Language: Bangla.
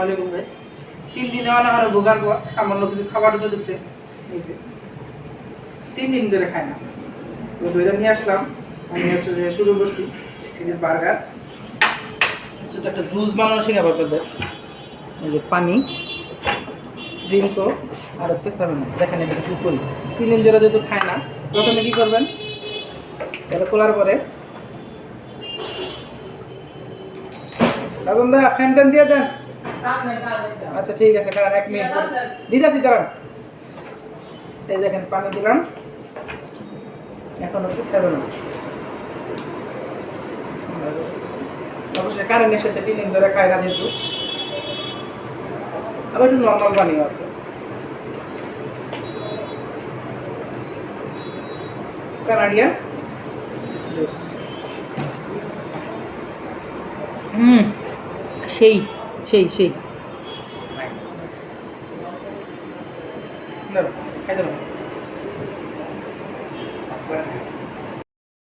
আলাইকুম গাইস। 3 দিনে অনাহারে ভোগার পর সামান্য কিছু খাবার দিচ্ছে এই যে 3 দিন ধরে খায় না। তো ধরে নিয়ে আসলাম আমি হচ্ছে যে শুরু করছি এই যে বার্গার কিছু একটা জুস বানানো শেখাবো আপনাদের। এই যে পানি ড্রিঙ্কও আর হচ্ছে 7 দেখেন এটা কি করি। 3 দিন ধরে যেহেতু খায় না প্রথমে কি করবেন এটা খোলার পরে রাজন দা ফ্যান ট্যান দিয়ে দেন। আচ্ছা ঠিক আছে কারণ 1 মিনিট দিদাসি দাঁড়ান। এই দেখেন পানি দিলাম এখন হচ্ছে 7 অবশ্যই কারেন্ট এসেছে 3 দিন ধরে খায় না যেহেতু আবার একটু নর্মাল পানিও আছে। কানাডিয়ান জুস সেই সেই সেই খাই দেবো